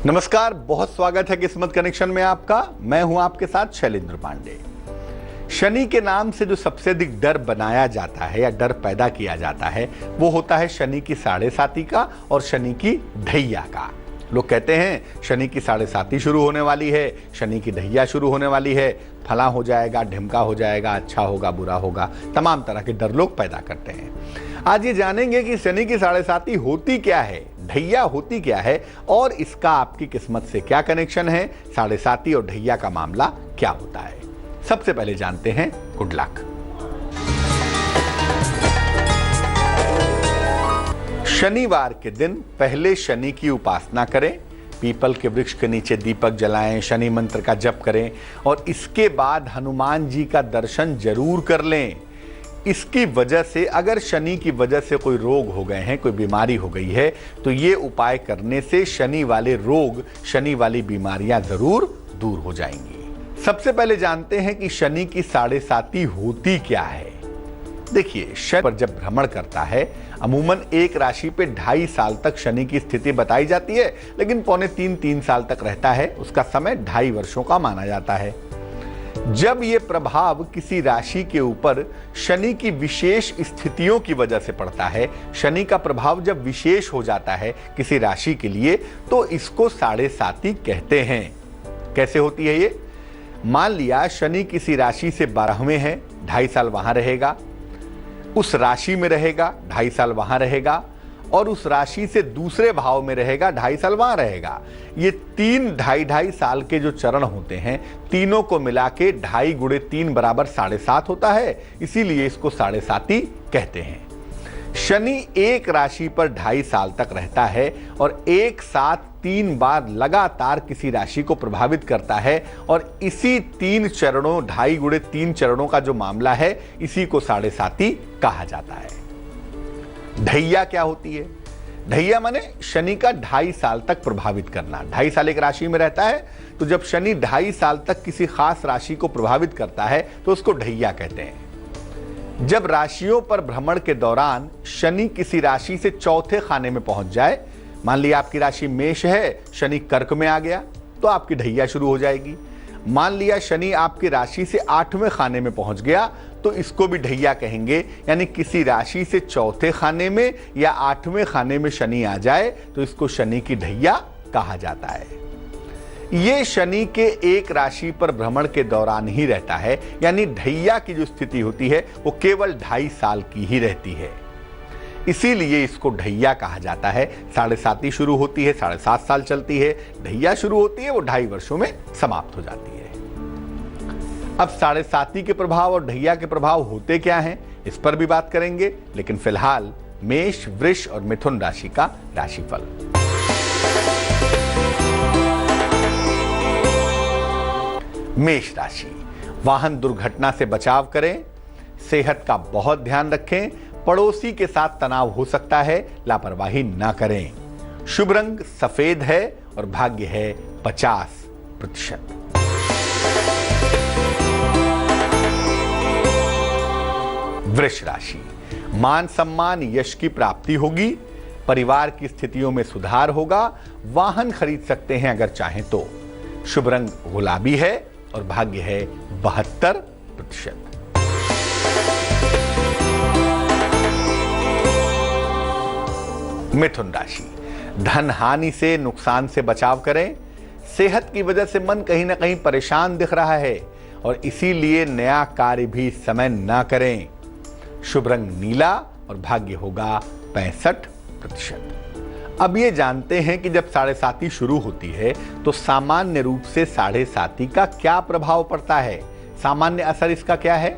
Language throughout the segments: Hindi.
नमस्कार, बहुत स्वागत है किस्मत कनेक्शन में आपका। मैं हूं आपके साथ शैलेंद्र पांडे। शनि के नाम से जो सबसे अधिक डर बनाया जाता है या डर पैदा किया जाता है वो होता है शनि की साढ़े साती का और शनि की ढैया का। लोग कहते हैं शनि की साढ़े साती शुरू होने वाली है, शनि की ढैया शुरू होने वाली है, फला हो जाएगा, ढिमका हो जाएगा, अच्छा होगा, बुरा होगा, तमाम तरह के डर लोग पैदा करते हैं। आज ये जानेंगे कि शनि की साढ़े साती होती क्या है, ढैया होती क्या है और इसका आपकी किस्मत से क्या कनेक्शन है, साढ़े साती और ढैया का मामला क्या होता है। सबसे पहले जानते हैं गुड लक। शनिवार के दिन पहले शनि की उपासना करें, पीपल के वृक्ष के नीचे दीपक जलाएं, शनि मंत्र का जप करें और इसके बाद हनुमान जी का दर्शन जरूर कर लें। इसकी वजह से अगर शनि की वजह से कोई रोग हो गए हैं, कोई बीमारी हो गई है, तो ये उपाय करने से शनि वाले रोग, शनि वाली बीमारियां जरूर दूर हो जाएंगी। सबसे पहले जानते हैं कि शनि की साढ़े साती होती क्या है। देखिए, शनि पर जब भ्रमण करता है अमूमन एक राशि पे 2.5 साल तक शनि की स्थिति बताई जाती है, लेकिन 2.5-3 साल तक रहता है। उसका समय 2.5 वर्षों का माना जाता है। जब ये प्रभाव किसी राशि के ऊपर शनि की विशेष स्थितियों की वजह से पड़ता है, शनि का प्रभाव जब विशेष हो जाता है किसी राशि के लिए, तो इसको साढ़े साती कहते हैं। कैसे होती है ये? मान लिया शनि किसी राशि से 12वें है, 2.5 साल वहां रहेगा, उस राशि में रहेगा, 2.5 साल वहां रहेगा, और उस राशि से दूसरे भाव में रहेगा, 2.5 साल वहां रहेगा। ये 3 साल के जो चरण होते हैं, तीनों को मिला के 2.5 गुणे 3 बराबर 7.5 होता है, इसीलिए इसको साढ़े साती कहते हैं। शनि एक राशि पर 2.5 साल तक रहता है और एक साथ 3 बार लगातार किसी राशि को प्रभावित करता है और इसी 3 चरणों, 2.5 गुणे 3 चरणों का जो मामला है, इसी को साढ़े साती कहा जाता है। ढैया क्या होती है? ढैया माने शनि का 2.5 साल तक प्रभावित करना। 2.5 साल एक राशि में रहता है, तो जब शनि 2.5 साल तक किसी खास राशि को प्रभावित करता है तो उसको ढैया कहते हैं। जब राशियों पर भ्रमण के दौरान शनि किसी राशि से चौथे खाने में पहुंच जाए, मान लिया आपकी राशि मेष है, शनि कर्क में आ गया, तो आपकी ढैया शुरू हो जाएगी। मान लिया शनि आपकी राशि से 8वें खाने में पहुंच गया, तो इसको भी ढैया कहेंगे। यानी किसी राशि से चौथे खाने में या 8वें खाने में शनि आ जाए तो इसको शनि की ढैया कहा जाता है। ये शनि के एक राशि पर भ्रमण के दौरान ही रहता है, यानी ढैया की जो स्थिति होती है वो केवल 2.5 साल की ही रहती है, इसीलिए इसको ढैया कहा जाता है। साढ़े साती शुरू होती है, 7.5 साल चलती है, ढैया शुरू होती है, वो 2.5 वर्षों में समाप्त हो जाती है। अब साढ़े साती के प्रभाव और ढैया के प्रभाव होते क्या हैं, इस पर भी बात करेंगे, लेकिन फिलहाल मेष, वृष और मिथुन राशि का राशिफल। मेष राशि, वाहन दुर्घटना से बचाव करें, सेहत का बहुत ध्यान रखें, पड़ोसी के साथ तनाव हो सकता है, लापरवाही ना करें। शुभ रंग सफेद है और भाग्य है 50%। वृष राशि, मान सम्मान यश की प्राप्ति होगी, परिवार की स्थितियों में सुधार होगा, वाहन खरीद सकते हैं अगर चाहें तो। शुभ रंग गुलाबी है और भाग्य है 72%। मिथुन राशि, धन हानि से, नुकसान से बचाव करें, सेहत की वजह से मन कहीं ना कहीं परेशान दिख रहा है और इसीलिए नया कार्य भी इस समय ना करें। शुभ रंग नीला और भाग्य होगा 65%। अब ये जानते हैं कि जब साढ़े साती शुरू होती है तो सामान्य रूप से साढ़े साती का क्या प्रभाव पड़ता है, सामान्य असर इसका क्या है।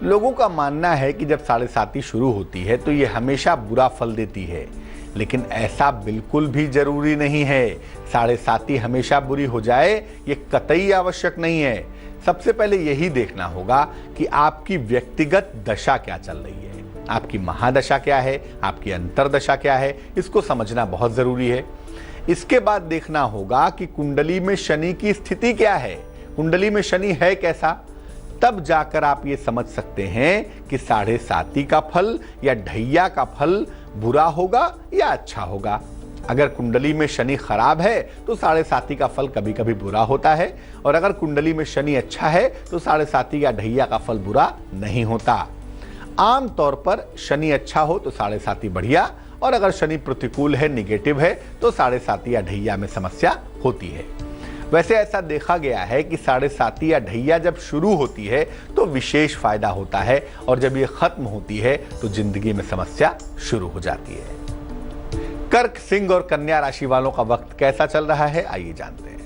लोगों का मानना है कि जब साढ़े साती शुरू होती है तो ये हमेशा बुरा फल देती है, लेकिन ऐसा बिल्कुल भी जरूरी नहीं है। साढ़े साती हमेशा बुरी हो जाए ये कतई आवश्यक नहीं है। सबसे पहले यही देखना होगा कि आपकी व्यक्तिगत दशा क्या चल रही है, आपकी महादशा क्या है, आपकी अंतरदशा क्या है, इसको समझना बहुत जरूरी है। इसके बाद देखना होगा कि कुंडली में शनि की स्थिति क्या है, कुंडली में शनि है कैसा, तब जाकर आप ये समझ सकते हैं कि साढ़े साती का फल या ढैया का फल बुरा होगा या अच्छा होगा। अगर कुंडली में शनि खराब है तो साढ़े साती का फल कभी कभी बुरा होता है, और अगर कुंडली में शनि अच्छा है तो साढ़े साती या ढैया का फल बुरा नहीं होता। आम तौर पर शनि अच्छा हो तो साढ़े साती बढ़िया, और अगर शनि प्रतिकूल है, निगेटिव है, तो साढ़े साती या ढैया में समस्या होती है। वैसे ऐसा देखा गया है कि साढ़े साती या ढैया जब शुरू होती है तो विशेष फायदा होता है, और जब ये खत्म होती है तो जिंदगी में समस्या शुरू हो जाती है। कर्क, सिंह और कन्या राशि वालों का वक्त कैसा चल रहा है, आइए जानते हैं।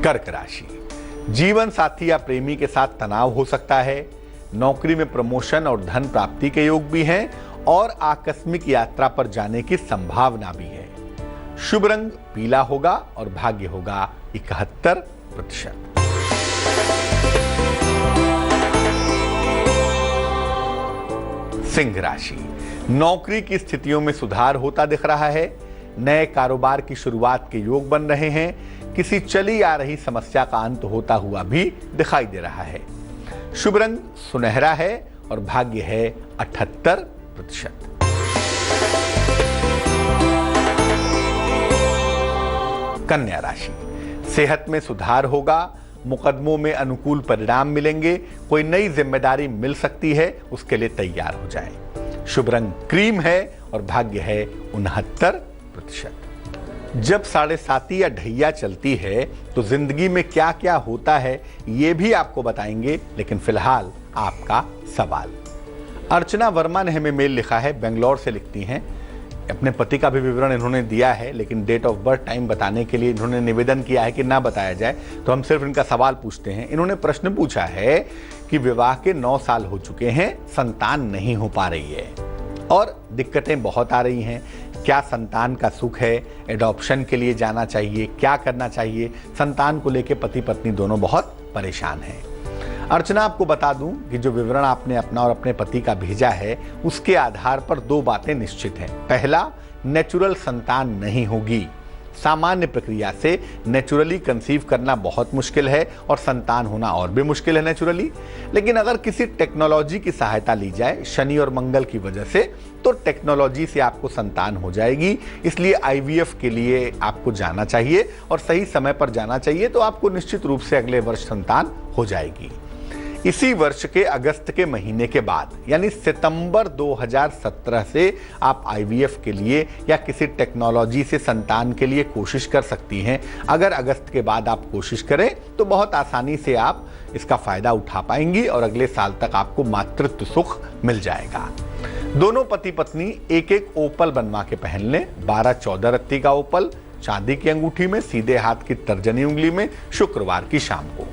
कर्क राशि, जीवन साथी या प्रेमी के साथ तनाव हो सकता है। नौकरी में प्रमोशन और धन प्राप्ति के योग भी हैं, और आकस्मिक यात्रा पर जाने की संभावना भी है। शुभ रंग पीला होगा और भाग्य होगा 71%। सिंह राशि, नौकरी की स्थितियों में सुधार होता दिख रहा है। नए कारोबार की शुरुआत के योग बन रहे हैं। किसी चली आ रही समस्या का अंत होता हुआ भी दिखाई दे रहा है। शुभ रंग सुनहरा है और भाग्य है 78%। कन्या राशि, सेहत में सुधार होगा। मुकदमों में अनुकूल परिणाम मिलेंगे। कोई नई जिम्मेदारी मिल सकती है, उसके लिए तैयार हो जाएं। शुभ रंग क्रीम है और भाग्य है 69%। जब साढ़े साती या ढैया चलती है तो जिंदगी में क्या क्या होता है ये भी आपको बताएंगे, लेकिन फिलहाल आपका सवाल। अर्चना वर्मा ने हमें मेल लिखा है, बेंगलोर से लिखती हैं। अपने पति का भी विवरण इन्होंने दिया है, लेकिन डेट ऑफ बर्थ टाइम बताने के लिए इन्होंने निवेदन किया है कि ना बताया जाए, तो हम सिर्फ इनका सवाल पूछते हैं। इन्होंने प्रश्न पूछा है कि विवाह के 9 साल हो चुके हैं, संतान नहीं हो पा रही है और दिक्कतें बहुत आ रही हैं। क्या संतान का सुख है? एडॉप्शन के लिए जाना चाहिए? क्या करना चाहिए? संतान को लेकर पति पत्नी दोनों बहुत परेशान हैं। अर्चना, आपको बता दूं कि जो विवरण आपने अपना और अपने पति का भेजा है उसके आधार पर 2 बातें निश्चित हैं। पहला, नेचुरल संतान नहीं होगी। सामान्य प्रक्रिया से नेचुरली कंसीव करना बहुत मुश्किल है और संतान होना और भी मुश्किल है नेचुरली। लेकिन अगर किसी टेक्नोलॉजी की सहायता ली जाए शनि और मंगल की वजह से, तो टेक्नोलॉजी से आपको संतान हो जाएगी। इसलिए आईवीएफ के लिए आपको जाना चाहिए और सही समय पर जाना चाहिए, तो आपको निश्चित रूप से अगले वर्ष संतान हो जाएगी। इसी वर्ष के अगस्त के महीने के बाद यानी सितंबर 2017 से आप आईवीएफ के लिए या किसी टेक्नोलॉजी से संतान के लिए कोशिश कर सकती हैं। अगर अगस्त के बाद आप कोशिश करें तो बहुत आसानी से आप इसका फायदा उठा पाएंगी और अगले साल तक आपको मातृत्व सुख मिल जाएगा। दोनों पति पत्नी एक एक ओपल बनवा के पहन लें। 12-14 रत्ती का ओपल चांदी की अंगूठी में, सीधे हाथ की तर्जनी उंगली में, शुक्रवार की शाम को।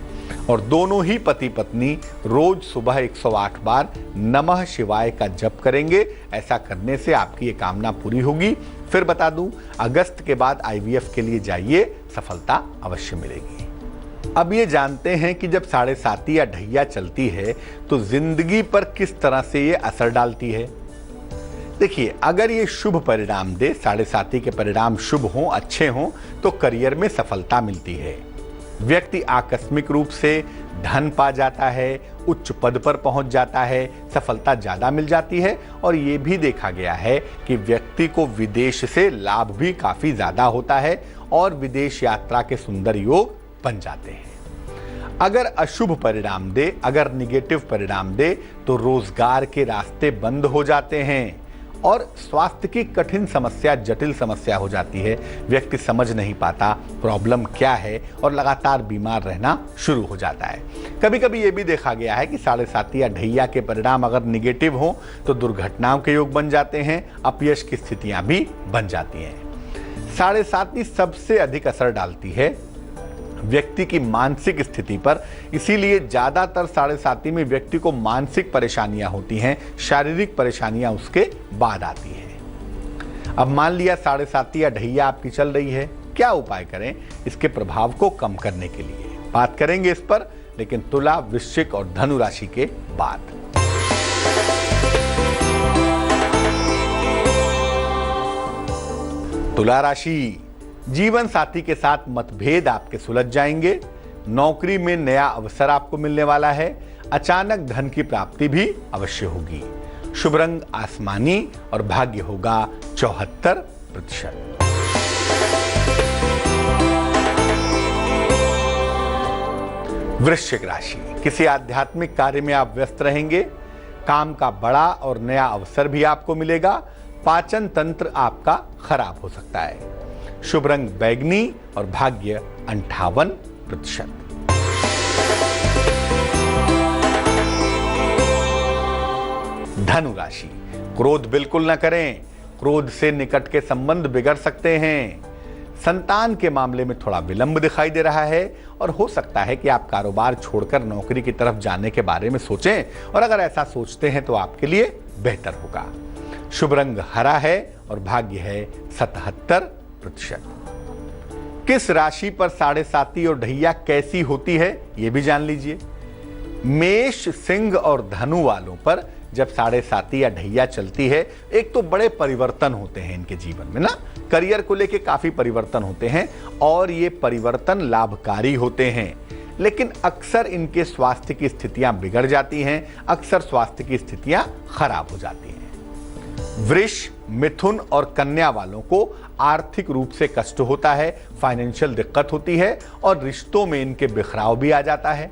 और दोनों ही पति पत्नी रोज सुबह 108 बार नमः शिवाय का जप करेंगे। ऐसा करने से आपकी ये कामना पूरी होगी। फिर बता दूं, अगस्त के बाद आईवीएफ के लिए जाइए, सफलता अवश्य मिलेगी। अब ये जानते हैं कि जब साढ़े साती या ढैया चलती है तो जिंदगी पर किस तरह से ये असर डालती है। देखिए, अगर ये शुभ परिणाम दे, साढ़े साती के परिणाम शुभ हों, अच्छे हों, तो करियर में सफलता मिलती है। व्यक्ति आकस्मिक रूप से धन पा जाता है, उच्च पद पर पहुंच जाता है, सफलता ज्यादा मिल जाती है। और ये भी देखा गया है कि व्यक्ति को विदेश से लाभ भी काफी ज्यादा होता है और विदेश यात्रा के सुंदर योग बन जाते हैं। अगर अशुभ परिणाम दे, अगर निगेटिव परिणाम दे, तो रोजगार के रास्ते बंद हो जाते हैं और स्वास्थ्य की कठिन समस्या, जटिल समस्या हो जाती है। व्यक्ति समझ नहीं पाता प्रॉब्लम क्या है और लगातार बीमार रहना शुरू हो जाता है। कभी कभी ये भी देखा गया है कि साढ़े साती या ढैया के परिणाम अगर निगेटिव हो तो दुर्घटनाओं के योग बन जाते हैं, अपयश की स्थितियां भी बन जाती हैं। साढ़े साती सबसे अधिक असर डालती है व्यक्ति की मानसिक स्थिति पर। इसीलिए ज्यादातर साढ़े साती में व्यक्ति को मानसिक परेशानियां होती हैं, शारीरिक परेशानियां उसके बाद आती हैं। अब मान लिया साढ़े साती या ढैया आपकी चल रही है, क्या उपाय करें इसके प्रभाव को कम करने के लिए, बात करेंगे इस पर, लेकिन तुला, वृश्चिक और धनु राशि के बाद। तुला राशि, जीवन साथी के साथ मतभेद आपके सुलझ जाएंगे। नौकरी में नया अवसर आपको मिलने वाला है। अचानक धन की प्राप्ति भी अवश्य होगी। शुभ रंग आसमानी और भाग्य होगा 74%। वृश्चिक राशि, किसी आध्यात्मिक कार्य में आप व्यस्त रहेंगे। काम का बड़ा और नया अवसर भी आपको मिलेगा। पाचन तंत्र आपका खराब हो सकता है। शुभ रंग बैगनी और भाग्य 58%। धनु राशि, क्रोध बिल्कुल न करें। क्रोध से निकट के संबंध बिगड़ सकते हैं। संतान के मामले में थोड़ा विलंब दिखाई दे रहा है और हो सकता है कि आप कारोबार छोड़कर नौकरी की तरफ जाने के बारे में सोचें, और अगर ऐसा सोचते हैं तो आपके लिए बेहतर होगा। शुभ रंग हरा है और भाग्य है 77%। किस राशि पर 7.5 और ढैया कैसी होती है ये भी जान लीजिए। मेष, सिंह और धनु वालों पर जब 7.5 या ढैया चलती है, एक तो बड़े परिवर्तन होते हैं इनके जीवन में ना। करियर को लेके काफी परिवर्तन होते हैं और ये परिवर्तन लाभकारी होते हैं, लेकिन अक्सर इनके स्वास्थ्य की स्थितियां बिगड़ जाती हैं। अक्सर स्वास्थ्य की स्थितियां खराब हो जाती हैं। वृष, मिथुन और कन्या वालों को आर्थिक रूप से कष्ट होता है, फाइनेंशियल दिक्कत होती है और रिश्तों में इनके बिखराव भी आ जाता है।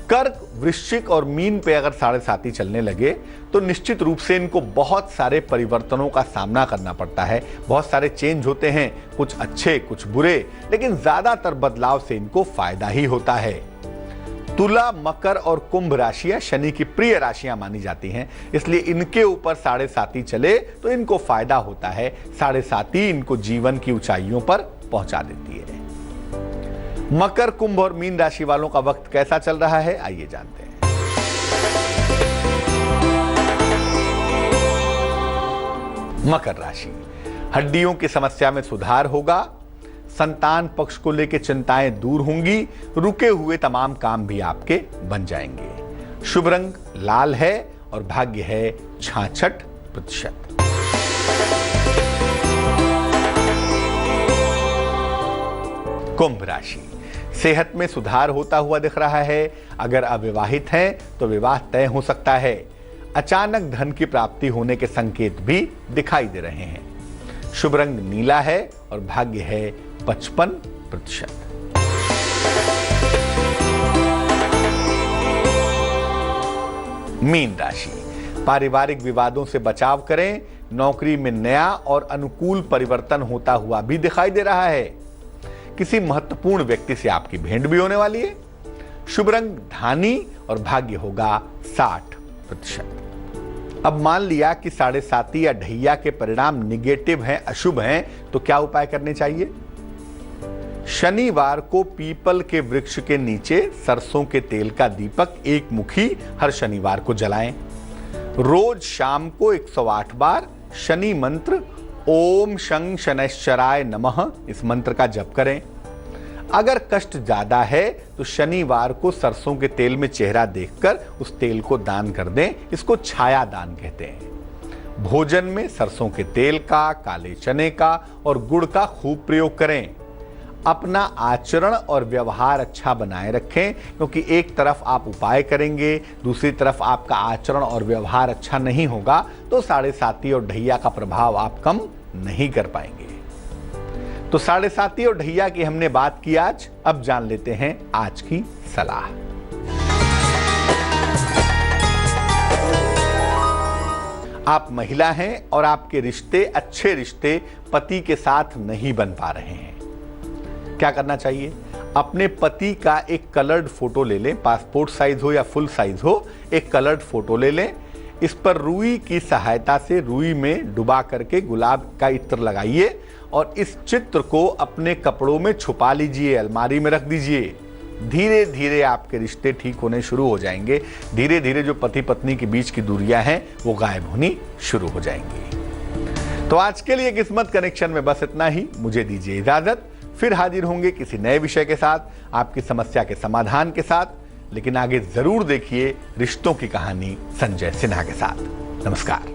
कर्क, वृश्चिक और मीन पे अगर 7.5 चलने लगे तो निश्चित रूप से इनको बहुत सारे परिवर्तनों का सामना करना पड़ता है। बहुत सारे चेंज होते हैं, कुछ अच्छे कुछ बुरे, लेकिन ज्यादातर बदलाव से इनको फायदा ही होता है। तुला, मकर और कुंभ राशियां शनि की प्रिय राशियां मानी जाती हैं, इसलिए इनके ऊपर 7.5 चले तो इनको फायदा होता है। 7.5 इनको जीवन की ऊंचाइयों पर पहुंचा देती है। मकर, कुंभ और मीन राशि वालों का वक्त कैसा चल रहा है, आइए जानते हैं। मकर राशि, हड्डियों की समस्या में सुधार होगा। संतान पक्ष को लेकर चिंताएं दूर होंगी। रुके हुए तमाम काम भी आपके बन जाएंगे। शुभ रंग लाल है और भाग्य है 66%। कुंभ राशि, सेहत में सुधार होता हुआ दिख रहा है। अगर अविवाहित हैं तो विवाह तय हो सकता है। अचानक धन की प्राप्ति होने के संकेत भी दिखाई दे रहे हैं। शुभ रंग नीला है और भाग्य है 55%। मीन राशि, पारिवारिक विवादों से बचाव करें। नौकरी में नया और अनुकूल परिवर्तन होता हुआ भी दिखाई दे रहा है। किसी महत्वपूर्ण व्यक्ति से आपकी भेंट भी होने वाली है। शुभ रंग धानी और भाग्य होगा 60%। अब मान लिया कि 7.5 या ढैया के परिणाम निगेटिव हैं, अशुभ हैं, तो क्या उपाय करने चाहिए? शनिवार को पीपल के वृक्ष के नीचे सरसों के तेल का दीपक एक मुखी हर शनिवार को जलाएं। रोज शाम को 108 बार शनि मंत्र ओम शं शनैश्चराय नमः इस मंत्र का जप करें। अगर कष्ट ज्यादा है तो शनिवार को सरसों के तेल में चेहरा देखकर उस तेल को दान कर दें। इसको छाया दान कहते हैं। भोजन में सरसों के तेल का, काले चने का और गुड़ का खूब प्रयोग करें। अपना आचरण और व्यवहार अच्छा बनाए रखें, क्योंकि एक तरफ आप उपाय करेंगे, दूसरी तरफ आपका आचरण और व्यवहार अच्छा नहीं होगा तो 7.5 और ढैया का प्रभाव आप कम नहीं कर पाएंगे। तो 7.5 और ढैया की हमने बात की आज। अब जान लेते हैं आज की सलाह। आप महिला हैं और आपके रिश्ते, अच्छे रिश्ते पति के साथ नहीं बन पा रहे हैं। क्या करना चाहिए? अपने पति का एक कलर्ड फोटो ले लें, पासपोर्ट साइज हो या फुल साइज हो, एक कलर्ड फोटो ले लें। इस पर रुई की सहायता से रुई में डुबा करके गुलाब का इत्र लगाइए और इस चित्र को अपने कपड़ों में छुपा लीजिए, अलमारी में रख दीजिए। धीरे धीरे आपके रिश्ते ठीक होने शुरू हो जाएंगे। धीरे धीरे जो पति पत्नी के बीच की दूरियां हैं वो गायब होनी शुरू हो जाएंगी। तो आज के लिए किस्मत कनेक्शन में बस इतना ही। मुझे दीजिए इजाजत। फिर हाजिर होंगे किसी नए विषय के साथ, आपकी समस्या के समाधान के साथ। लेकिन आगे जरूर देखिए रिश्तों की कहानी संजय सिन्हा के साथ। नमस्कार।